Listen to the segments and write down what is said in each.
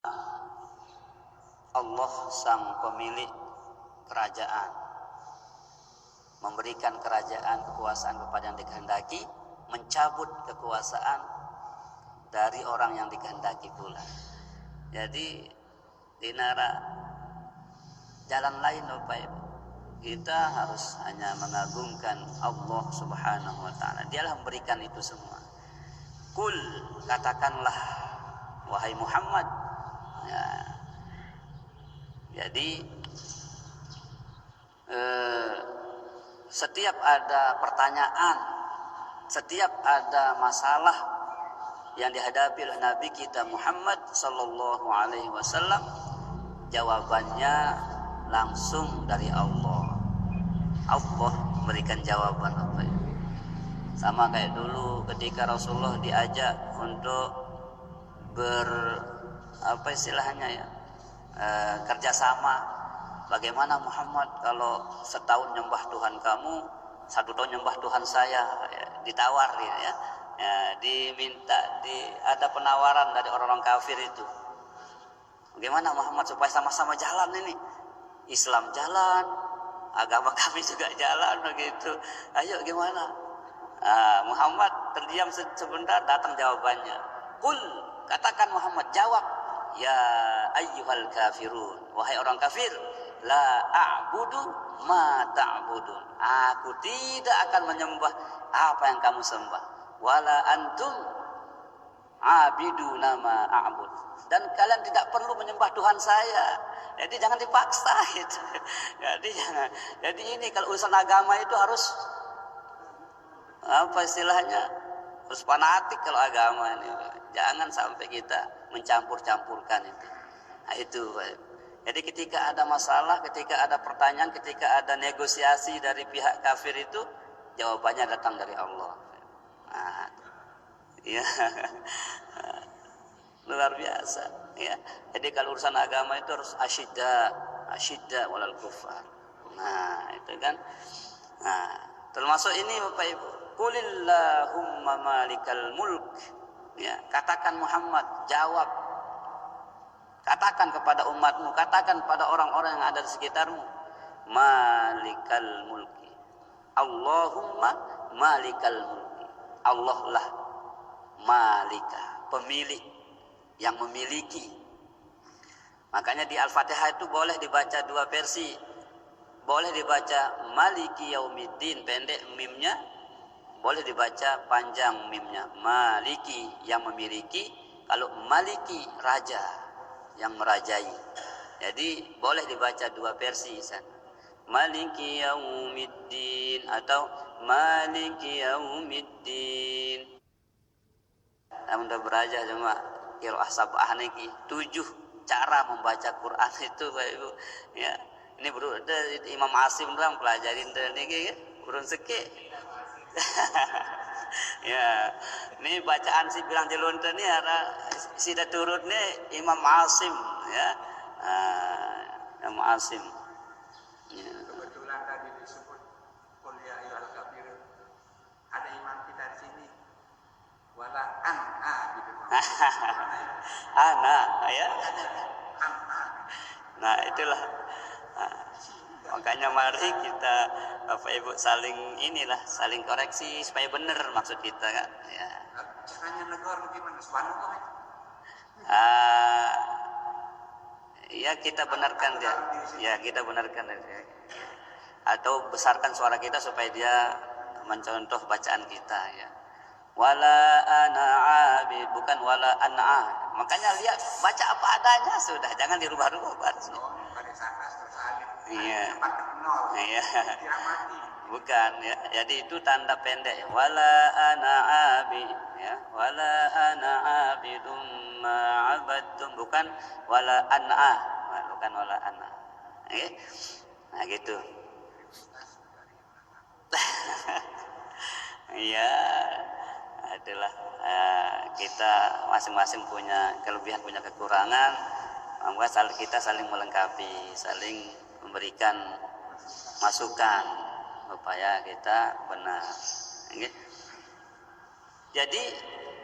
Allah sang pemilik kerajaan memberikan kerajaan, kekuasaan kepada yang dikehendaki, mencabut kekuasaan dari orang yang dikehendaki pula. Jadi di jalan lain Bapak Ibu, kita harus hanya mengagungkan Allah Subhanahu wa taala. Dialah memberikan itu semua. Kul, katakanlah wahai Muhammad. Ya. Jadi setiap ada pertanyaan, setiap ada masalah yang dihadapi oleh Nabi kita Muhammad sallallahu alaihi wasallam, jawabannya langsung dari Allah. Allah memberikan jawaban apa ya? Sama kayak dulu ketika Rasulullah diajak untuk kerjasama. Bagaimana Muhammad kalau setahun nyembah Tuhan kamu, 1 tahun nyembah Tuhan saya, ya, ditawar ya, ada penawaran dari orang-orang kafir itu. Bagaimana Muhammad supaya sama-sama jalan ini? Islam jalan, agama kami juga jalan begitu. Ayo gimana? Muhammad terdiam sebentar, datang jawabannya. Qul, katakan Muhammad, jawab, ya ayyuhal kafirun, wahai orang kafir, la a'budu ma ta'budun. Aku tidak akan menyembah apa yang kamu sembah. Wala antum abiduna ma a'bud. Dan kalian tidak perlu menyembah Tuhan saya. Jadi jangan dipaksa gitu. Jadi ini kalau urusan agama itu harus apa istilahnya? Harus fanatik kalau agama ini. Jangan sampai kita mencampur-campurkan itu. Nah, itu. Jadi ketika ada masalah, ketika ada pertanyaan, ketika ada negosiasi dari pihak kafir itu, jawabannya datang dari Allah. Nah, ya. Luar biasa, ya. Jadi kalau urusan agama itu harus asyidda walal kufar. Nah, itu kan. Nah, termasuk ini Bapak Ibu. Qulillahumma malikal mulk. Ya, katakan Muhammad, jawab. Katakan kepada umatmu, katakan pada orang-orang yang ada di sekitarmu, malikal mulki. Allahumma malikal mulki. Allah lah malika, pemilik, yang memiliki. Makanya di Al-Fatihah itu boleh dibaca 2 versi. Boleh dibaca maliki yaumiddin, pendek mimnya. Boleh dibaca panjang mimnya, maliki, yang memiliki. Kalau maliki, raja, yang merajai. Jadi boleh dibaca 2 versi sana. Maliki yaumiddin atau maliki yaumiddin. Namun dah beraja cuma qiraah sab'ah niki 7 cara membaca Quran itu Bapak Ibu. Ya. Ini Imam Asim doang pelajarin niki ya. Urun seke. Ya, ini bacaan si bilang jelunta ni ada sida turut ni Imam Asim ya. Imam Asim. Ya. Kebetulan tadi disebut qul ya ayyuhal kafir. Ada imam kita di sini. Wala an'a gitu. Ana ya. An'a. Nah, itulah. Makanya mari kita Bapak Ibu saling koreksi supaya benar maksud kita kan. Ya. Caranya negor bagaimana? Subhanahu kok? Ya kita benarkan dia. Ya kita benarkan dia. Atau besarkan suara kita supaya dia mencontoh bacaan kita ya. Wala ana abid, bukan wala ana. Makanya lihat baca apa adanya sudah, jangan dirubah-rubah baru. Pada saat tersalib. Iya. Iya. Diamati. Bukan ya. Jadi itu tanda pendek. Wala ana abid ya. Wala ana abidum ma abadtum, bukan wala ana. Bukan wala ana. Oke. Nah gitu. Iya. Adalah kita masing-masing punya kelebihan, punya kekurangan. Maka kita saling melengkapi, saling memberikan masukan supaya kita benar. Jadi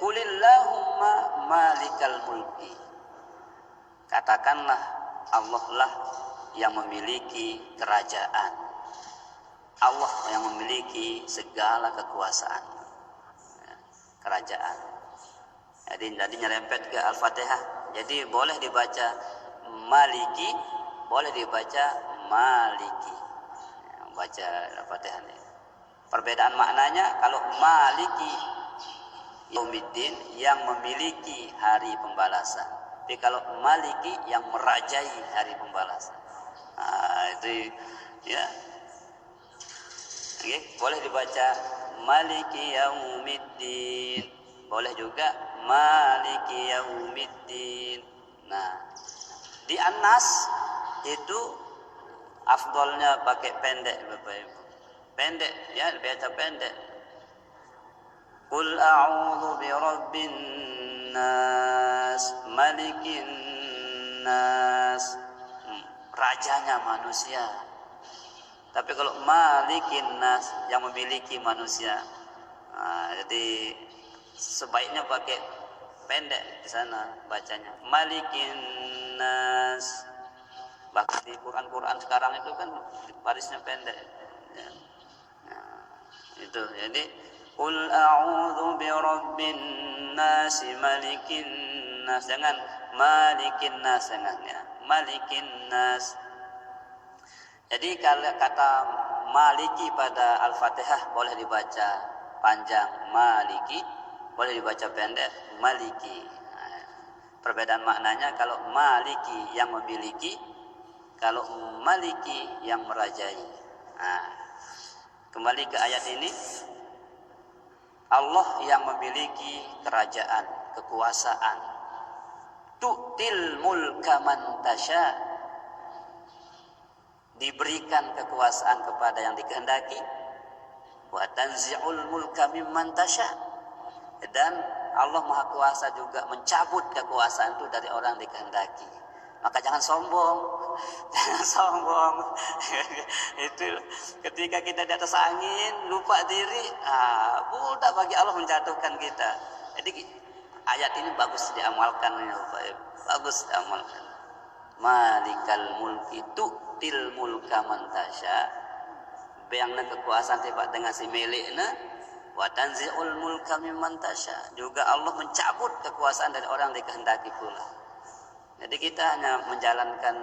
qulillahumma malikal mulki. katakanlah Allah lah yang memiliki kerajaan, Allah yang memiliki segala kekuasaan, kerajaan. Jadi nyerempet ke Al-Fatihah. Jadi boleh dibaca Maliki, boleh dibaca Maliki. Baca Al-Fatihah ini. Perbedaan maknanya, kalau Maliki Yaumiddin yang memiliki hari pembalasan. Tapi kalau Maliki yang merajai hari pembalasan. Itu ya. Oke, boleh dibaca Maliki Yaumiddin. Boleh juga Maliki Yaumiddin. Nah, di An-Nas itu afdolnya pakai pendek, Bapak Ibu. Pendek ya, baca pendek. Qul a'udzu birabbin nas, malikin nas. Rajanya manusia. Tapi kalau malikin nas, yang memiliki manusia. Jadi sebaiknya pakai pendek di sana bacanya. Malikin nas. Bahkan di Quran sekarang itu kan barisnya pendek. Ya. Nah, itu. Jadi Qul a'udzu birabbin nas malikin nas. Jangan malikin nas, jangan ya. Malikin nas. Jadi kalau kata Maliki pada Al-Fatihah boleh dibaca panjang Maliki, boleh dibaca pendek Maliki. Nah, perbedaan maknanya, kalau Maliki yang memiliki, kalau Maliki yang merajai. Nah, kembali ke ayat ini, Allah yang memiliki kerajaan, kekuasaan. Tu'til mulka man tasya, diberikan kekuasaan kepada yang dikehendaki. Wa tanzi'ul mulka mimman tasya, dan Allah Maha Kuasa juga mencabut kekuasaan itu dari orang yang dikehendaki. Maka jangan sombong. Jangan sombong. Itu ketika kita di atas angin lupa diri, mudah bagi Allah menjatuhkan kita. Jadi ayat ini bagus diamalkan ya Bapak Ibu. Bagus diamalkan. Malikal mulki tu'til mulka man tasya. Bayangna kekuasaan tiba dengan si milikna. Wa tanzi'ul mulka mimman tasya. Juga Allah mencabut kekuasaan dari orang yang dikehendaki pula. Jadi kita hanya menjalankan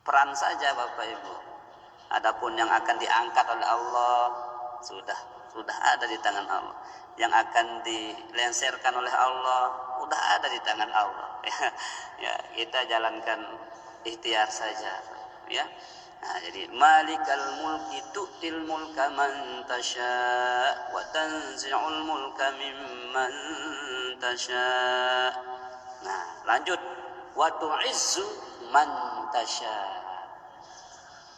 peran saja Bapak Ibu. Adapun yang akan diangkat oleh Allah sudah ada di tangan Allah. Yang akan dilenserkan oleh Allah sudah ada di tangan Allah. Ya, kita jalankan ikhtiar saja ya. Nah, jadi malikal mulki tu'til mulka man tasya wa tanzi'ul mulka mimman tasya. Nah, lanjut. Wa tu'izzu man tasya.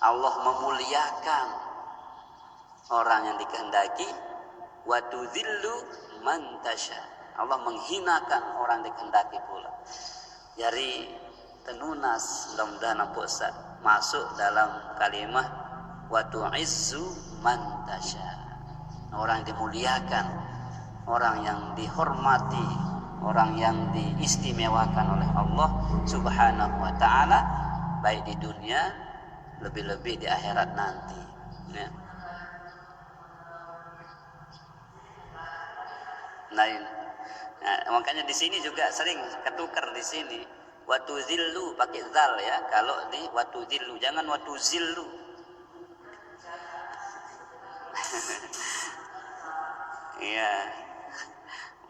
Allah memuliakan orang yang dikehendaki. Wa tudzillu man tasya. Allah menghinakan orang yang dikehendaki pula. Jadi tenunas, mudah-mudahan Abu Ustaz masuk dalam kalimat wa tu'izzu man tasya. Orang yang dimuliakan, orang yang dihormati, orang yang diistimewakan oleh Allah Subhanahu wa taala, baik di dunia, lebih-lebih di akhirat nanti ya. Nah, makanya di sini juga sering ketukar di sini. Watu zillu pakai zal ya. Kalau di watu zillu, jangan watu zillu. Iya.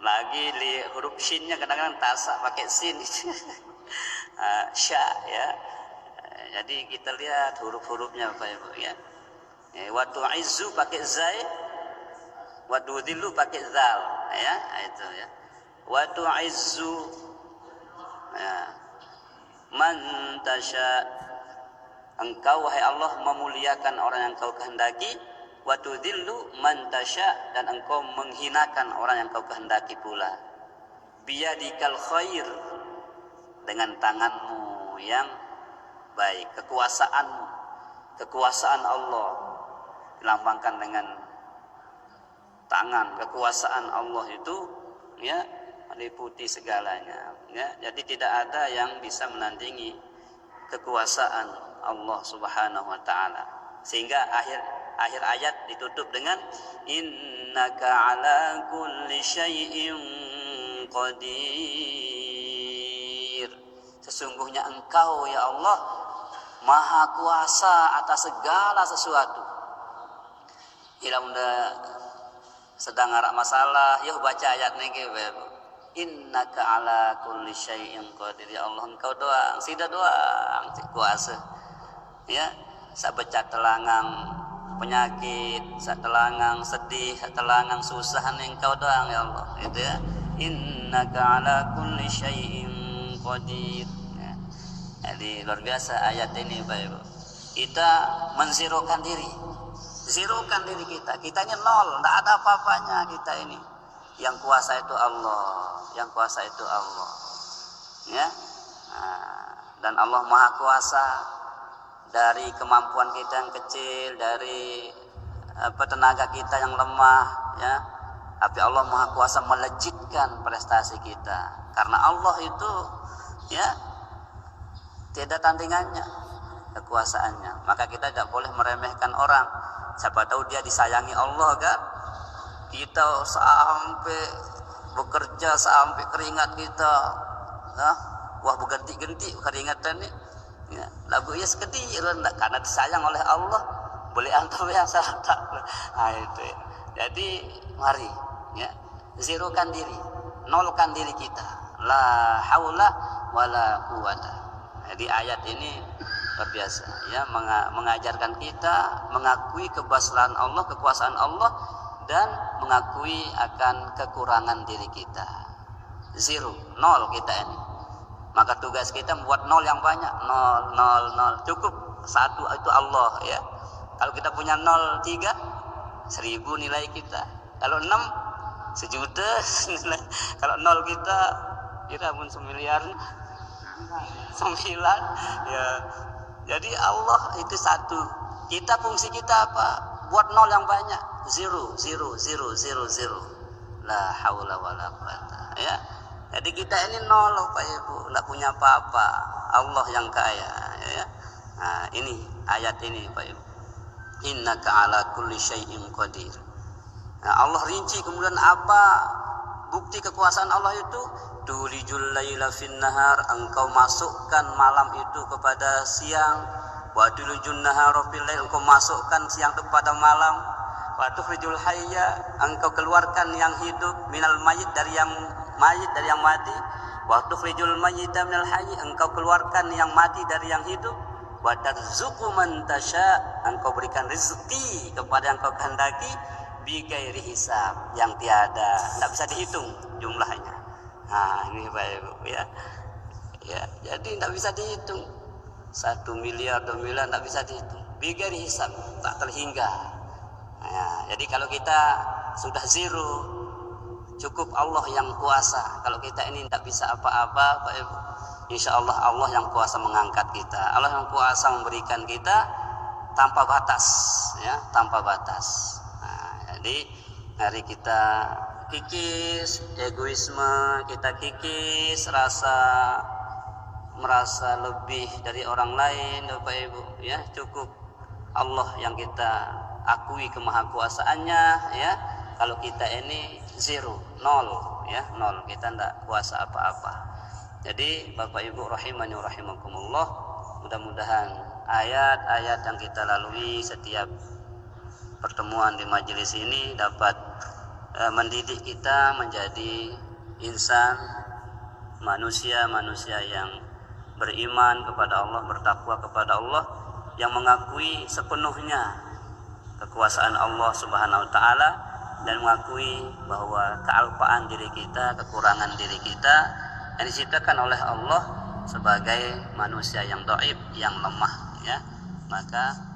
Lagi di huruf shinnya kadang-kadang tasak pakai sin. Sya ya. Jadi kita lihat huruf-hurufnya Bapak Ibu ya. Watu izzu pakai zai, watu zillu pakai zal ya. Itu ya. Watu izzu ya. Man tasya, engkau wahai Allah memuliakan orang yang kau kehendaki. Wa tudhillu man tasya, dan engkau menghinakan orang yang kau kehendaki pula. Biyadikal khair, dengan tanganmu yang baik. Kekuasaan Allah dilambangkan dengan tangan. Kekuasaan Allah itu ya meliputi segalanya, ya. Jadi tidak ada yang bisa menandingi kekuasaan Allah Subhanahu wa taala. Sehingga akhir ayat ditutup dengan innaka ala kulli syai'in qadir. Sesungguhnya Engkau ya Allah Maha kuasa atas segala sesuatu. Ila unda sedang ngarak masalah, yuk baca ayat niki innaka ala kulli syai'in qadir. Ya Allah Engkau doang, sida doang kuasa. Ya, sabecat telangang penyakit, satelangang sedih, satelangang susah Engkau doang ya Allah. Itu ya. Innaka ala kulli syai'in qadir. Ya. Jadi luar biasa ayat ini Bapak Ibu. Kita menzirokan diri. Zirokan diri kita. Kitanya nol, enggak ada apa-apanya kita ini. Yang kuasa itu Allah, yang kuasa itu Allah. Ya. Dan Allah Maha Kuasa. Dari kemampuan kita yang kecil, dari tenaga kita yang lemah, ya. Tapi Allah Maha Kuasa melejitkan prestasi kita. Karena Allah itu, ya, tidak tandingannya kekuasaannya. Maka kita tidak boleh meremehkan orang. Siapa tahu dia disayangi Allah kan. Kita sampai bekerja sampai keringat kita, ya, wah berganti-ganti keringatan nih. Ya, lagu ya sekedar karena disayang oleh Allah, boleh antum yang salah. Nah, itu. Jadi mari ya, zirokan diri, nolkan diri kita. La haula wala quwata. Jadi ayat ini luar biasa ya, mengajarkan kita mengakui kebesaran Allah, kekuasaan Allah, dan mengakui akan kekurangan diri kita. Zero, nol kita ini. Maka tugas kita membuat nol yang banyak. Nol, nol, nol. Cukup satu itu Allah ya. Kalau kita punya 0, 3, 1000 nilai kita. Kalau 6, 1.000.000 nilai. Kalau 0 kita pun 9 miliar. 9 ya. Jadi Allah itu satu. Kita fungsi kita apa? Buat nol yang banyak. Zero, zero, zero, zero, zero. La haula wala quwata. Ya. Jadi kita ini nol Bapak Ibu, enggak punya apa-apa. Allah yang kaya ya. Nah, ini ayat ini Bapak Ibu. Innaka ala kulli syai'in qadir. Nah, Allah rinci kemudian apa bukti kekuasaan Allah itu? Tulijul laila fin nahar, engkau masukkan malam itu kepada siang. Wa tulijun nahara fil lail, engkau masukkan siang itu kepada malam. Wa tukhrijul hayya, engkau keluarkan yang hidup minal mayyit dari yang mayit, dari yang mati. Wa tukhrijul mayyita minal hayy, engkau keluarkan yang mati dari yang hidup. Wa tarzuqu man tasya, engkau berikan rezeki kepada yang kau kehendaki bighairi hisab, yang tiada, tidak bisa dihitung jumlahnya. Nah, ini Bapak Ibu ya. Ya, jadi tidak bisa dihitung. 1 miliar, 2 miliar tidak bisa dihitung. Bighairi hisab, tak terhingga. Nah, jadi kalau kita sudah zero, cukup Allah yang kuasa. Kalau kita ini tidak bisa apa-apa, Pak Ibu, insya Allah Allah yang kuasa mengangkat kita. Allah yang kuasa memberikan kita tanpa batas, ya, tanpa batas. Nah, jadi mari kita kikis egoisme, kita kikis merasa lebih dari orang lain, Bapak Ibu, ya. Cukup Allah yang kita akui kemahakuasaannya, ya. Kalau kita ini zero, nol, ya, nol, kita tidak kuasa apa-apa. Jadi Bapak Ibu rahimani wa rahimakumullah, mudah-mudahan ayat-ayat yang kita lalui setiap pertemuan di majelis ini dapat mendidik kita menjadi insan, manusia yang beriman kepada Allah, bertakwa kepada Allah, yang mengakui sepenuhnya kekuasaan Allah Subhanahu wa taala, dan mengakui bahwa kealpaan diri kita, kekurangan diri kita yang diciptakan oleh Allah sebagai manusia yang dhaif, yang lemah, ya. Maka